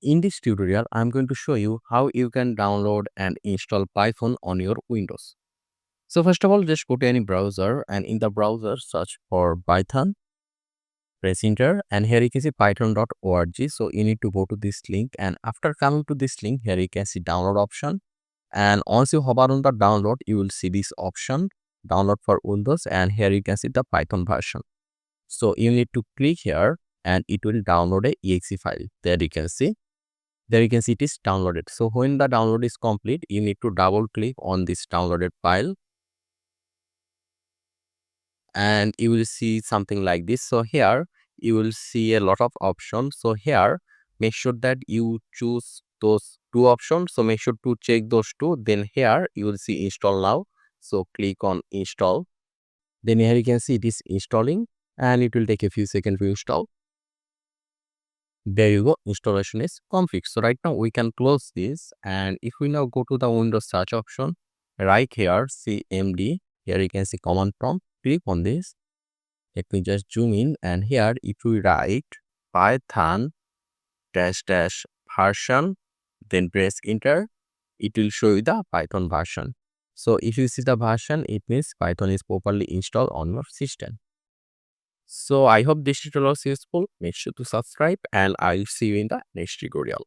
In this tutorial, I'm going to show you how you can download and install Python on your Windows. So first of all, just go to any browser and in the browser search for Python, press enter, and here you can see python.org. So you need to go to this link, and after coming to this link, here you can see download option. And once you hover on the download, you will see this option, download for Windows, and here you can see the Python version. So you need to click here and it will download a exe file. There you can see it is downloaded. So when the download is complete, you need to double click on this downloaded file and you will see something like this. So here you will see a lot of options. So here make sure that you choose those two options. So make sure to check those two. Then here you will see install now. So click on install. Then here you can see it is installing and it will take a few seconds to install. There you go, installation is complete. So right now we can close this, and if we now go to the Windows search option right here, cmd, here you can see command prompt, click on this. Let me just zoom in, and here if we write python dash dash version, then press enter, it will show you the Python version. So if you see the version, it means Python is properly installed on your system. So I hope this tutorial was useful. Make sure to subscribe and I'll see you in the next tutorial.